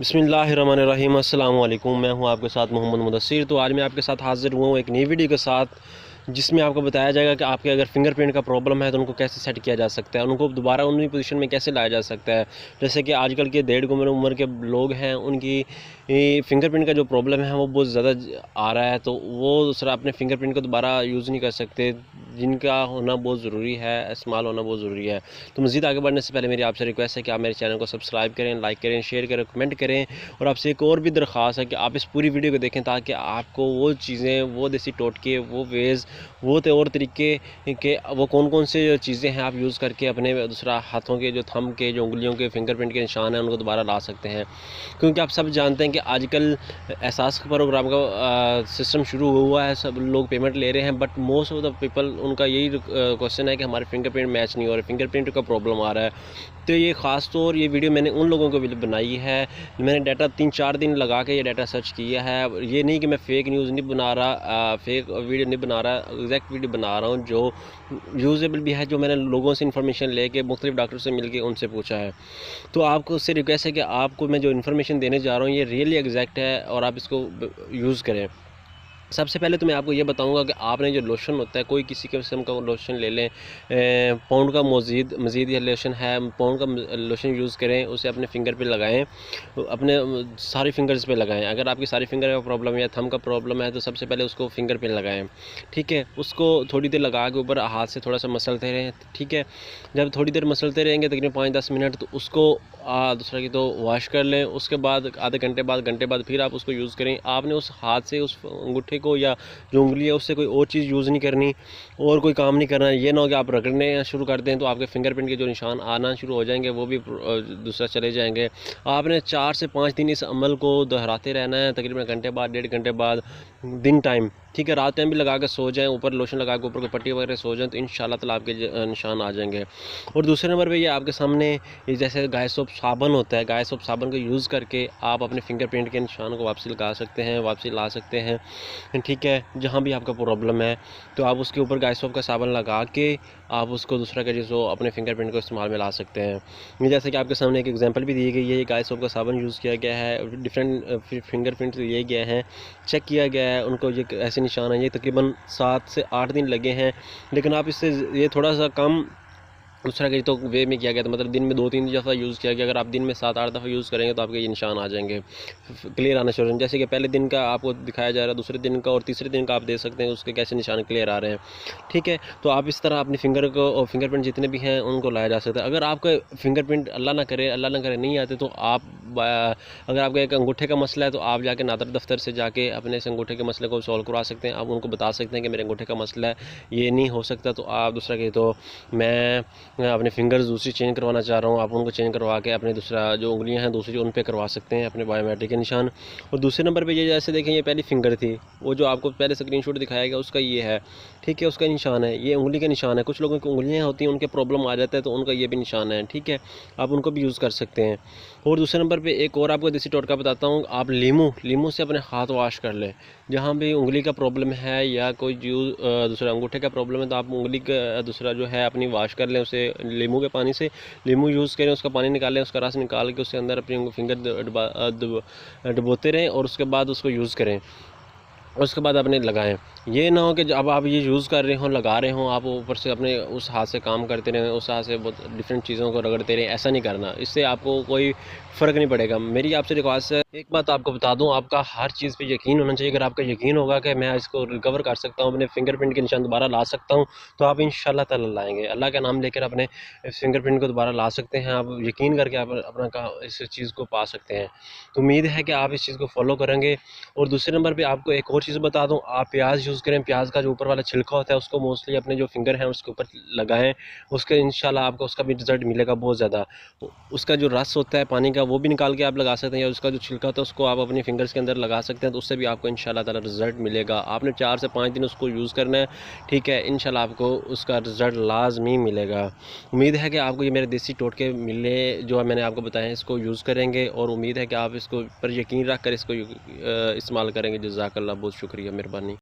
बिस्मिल्लाहिर्रहमानिर्रहीम। अस्सलाम वालेकुम। मैं हूं आपके साथ मोहम्मद मुदस्सिर। तो आज मैं आपके साथ हाज़िर हुआ हूं एक नई वीडियो के साथ, जिसमें आपको बताया जाएगा कि आपके अगर फिंगरप्रिंट का प्रॉब्लम है तो उनको कैसे सेट किया जा सकता है, उनको दोबारा उन्हीं पोजीशन में कैसे लाया जा सकता है। जैसे कि आजकल के 1.5 उम्र के लोग हैं, उनकी फिंगरप्रिंट का जो प्रॉब्लम है वो बहुत ज़्यादा आ रहा है, तो वो दूसरा अपने फिंगरप्रिंट को दोबारा यूज़ नहीं कर सकते, जिनका होना बहुत ज़रूरी है, इस्तेमाल होना बहुत ज़रूरी है। तो मज़ीद आगे बढ़ने से पहले मेरी आपसे रिक्वेस्ट है कि आप मेरे चैनल को सब्सक्राइब करें, लाइक करें, शेयर करें, कमेंट करें। और आपसे एक और भी दरख्वास्त है कि आप इस पूरी वीडियो को देखें, ताकि आपको वो चीज़ें, वो देसी टोटके, वो वेज़, वो और तरीके के वो कौन कौन से चीज़ें हैं आप यूज़ करके अपने दूसरा हाथों के जो थंब के, जो उंगलियों के फिंगरप्रिंट के निशान हैं, उनको दोबारा ला सकते हैं। क्योंकि आप सब जानते हैं कि आजकल एहसास प्रोग्राम का सिस्टम शुरू हुआ है, सब लोग पेमेंट ले रहे हैं, but most of the people, उनका यही क्वेश्चन है कि हमारे फिंगरप्रिंट मैच नहीं हो रहे, फिंगरप्रिंट का प्रॉब्लम आ रहा है। तो ये ख़ास तौर ये वीडियो मैंने उन लोगों को भी बनाई है। मैंने डाटा 3-4 दिन लगा के ये डाटा सर्च किया है। ये नहीं कि मैं फ़ेक न्यूज़ नहीं बना रहा, फ़ेक वीडियो नहीं बना रहा, एग्जैक्ट वीडियो बना रहा हूँ जो यूज़ेबल भी है, जो मैंने लोगों से इन्फॉर्मेशन लेके, मुख्तलिफ डॉक्टर से मिलके उनसे पूछा है। तो आपको उससे रिक्वेस्ट है कि आपको मैं जो इन्फॉर्मेशन देने जा रहा हूँ ये रियली एग्जैक्ट है और आप इसको यूज़ करें। सबसे पहले तो मैं आपको ये बताऊंगा कि आपने जो लोशन होता है, कोई किसी किस्म का लोशन ले लें, पाउंड का मज़ीद ये लोशन है, पाउंड का लोशन यूज़ करें, उसे अपने फिंगर पे लगाएं, अपने सारी फिंगर्स पे लगाएं। अगर आपकी सारी फिंगर का प्रॉब्लम है या थंब का प्रॉब्लम है तो सबसे पहले उसको फिंगर पे लगाएं, ठीक है। उसको थोड़ी देर लगा के ऊपर हाथ से थोड़ा सा मसलते रहें, ठीक है। जब थोड़ी देर मसलते रहेंगे तकरीबन 5-10 मिनट, तो उसको दूसरा की तो वॉश कर लें। उसके बाद आधे घंटे बाद फिर आप उसको यूज़ करें। आपने उस हाथ से, उस अंगूठे को या जो उंगली है उससे कोई और चीज़ यूज़ नहीं करनी और कोई काम नहीं करना। ये ना हो कि आप रगड़ने शुरू कर दें तो आपके फिंगरप्रिंट के जो निशान आना शुरू हो जाएंगे, वो भी दूसरा चले जाएंगे। आपने 4 से 5 दिन इस अमल को दोहराते रहना है, तकरीबन घंटे बाद, 1.5 घंटे बाद, दिन टाइम, ठीक है। रात टाइम भी लगा के सो जाएं, ऊपर लोशन लगा के ऊपर कोई पट्टी वगैरह सो जाएं, तो इंशाल्लाह ताला आपके निशान आ जाएंगे। और दूसरे नंबर पे ये आपके सामने, ये जैसे गाय सोप साबुन होता है, गाय सोप साबुन को यूज़ करके आप अपने फिंगरप्रिंट के निशान को वापसी लगा सकते हैं, वापसी ला सकते हैं, ठीक है। जहाँ भी आपका प्रॉब्लम है तो आप उसके ऊपर गाय सोप का साबुन लगा के आप उसको दूसरा के जो अपने फिंगरप्रिंट को इस्तेमाल में ला सकते हैं। जैसे कि आपके सामने एक एग्जांपल भी दी गई है, ये गाय सोप का साबुन यूज़ किया गया है, डिफरेंट फिंगरप्रिंट लिए गए हैं, चेक किया गया है, उनको ये ऐसे निशान हैं। ये तकरीबन 7 से 8 दिन लगे हैं, लेकिन आप इससे ये थोड़ा सा कम दूसरा कहीं तो वे में किया गया था, मतलब दिन में 2-3 दफ़ा यूज़ किया गया। अगर आप दिन में 7-8 दफ़ा यूज़ करेंगे तो आपके ये निशान आ जाएंगे, क्लियर आना शुरू। जैसे कि पहले दिन का आपको दिखाया जा रहा है, दूसरे दिन का और तीसरे दिन का आप देख सकते हैं उसके कैसे निशान क्लियर आ रहे हैं, ठीक है। तो आप इस तरह अपने फिंगर को और फिंगरप्रिंट जितने भी हैं उनको लाया जा सकता है। अगर आपका फिंगरप्रिंट अल्लाह ना करे नहीं आते, तो आप अगर आपका एक अंगूठे का मसला है तो आप जाके नादर दफ्तर से जाके अपने इस अंगूठे के मसले को सॉल्व करवा सकते हैं। आप उनको बता सकते हैं कि मेरे अंगूठे का मसला है, ये नहीं हो सकता, तो आप दूसरा कहे तो मैं अपने फिंगर्स दूसरी चेंज करवाना चाह रहा हूँ, आप उनको चेंज करवा के अपने दूसरा जो उंगलियां हैं दूसरी उन पे करवा सकते हैं अपने बायोमेट्रिक के निशान। और दूसरे नंबर पे ये जैसे देखें, ये पहली फिंगर थी, वो जो आपको पहले स्क्रीनशॉट दिखाया गया उसका ये है, ठीक है, उसका निशान है, ये उंगली का निशान है। कुछ लोगों की उंगलियां होती हैं, उनके प्रॉब्लम आ जाता है, तो उनका ये भी निशान है, ठीक है, आप उनको भी यूज़ कर सकते हैं। और दूसरे नंबर पर एक और आपको देसी टोटका बताता हूँ, आप लीमू से अपने हाथ वॉश कर लें। जहाँ भी उंगली का प्रॉब्लम है या कोई दूसरा अंगूठे का प्रॉब्लम है, तो आप उंगली का दूसरा जो है अपनी वॉश कर लें, उसे लीमू के पानी से, लीमू यूज़ करें, उसका पानी निकालें, उसका रस निकाल के उसके अंदर अपनी फिंगर डुबोते रहें और उसके बाद उसको यूज़ करें। और उसके बाद अपने लगाएं। ये ना हो कि जब आप ये यूज़ कर रहे हों, लगा रहे हों, आप ऊपर से अपने उस हाथ से काम करते रहें, उस हाथ से बहुत डिफरेंट चीज़ों को रगड़ते रहें। ऐसा नहीं करना, इससे आपको कोई फ़र्क नहीं पड़ेगा। मेरी आपसे रिक्वेस्ट है, एक बात आपको बता दूं, आपका हर चीज़ पे यकीन होना चाहिए। अगर आपका यकीन होगा कि मैं इसको रिकवर कर सकता हूँ, अपने फिंगरप्रिंट के निशान दोबारा ला सकता हूँ, तो आप इंशाल्लाह ताला लाएंगे। अल्लाह का नाम लेकर अपने फिंगरप्रिंट को दोबारा ला सकते हैं। आप यकीन करके आप अपना इस चीज़ को पा सकते हैं। तो उम्मीद है कि आप इस चीज़ को फॉलो करेंगे। और दूसरे नंबर पर आपको एक और चीज़ बता दूँ, आप प्याज यूज़ करें, प्याज का जो ऊपर वाला छिलका होता है उसको मोस्टली अपने जो फिंगर हैं उसके ऊपर लगाएं, उसके इंशाल्लाह आपको उसका भी रिजल्ट मिलेगा बहुत ज़्यादा। उसका जो रस होता है पानी का, वो भी निकाल के आप लगा सकते हैं, या उसका जो छिलका होता है उसको आप अपनी फिंगर्स के अंदर लगा सकते हैं, तो उससे भी आपको इंशाल्लाह ताला रिजल्ट मिलेगा। आपने 4 से 5 दिन उसको यूज़ करना है, ठीक है, इंशाल्लाह आपको उसका रिजल्ट लाजमी मिलेगा। उम्मीद है कि आपको ये मेरे देसी टोटके मिले जो मैंने आपको बताए हैं, इसको यूज़ करेंगे, और उम्मीद है कि आप इसको पर यकीन रख कर इसको इस्तेमाल करेंगे। जज़ाकल्लाह, बहुत शुक्रिया, मेहरबानी।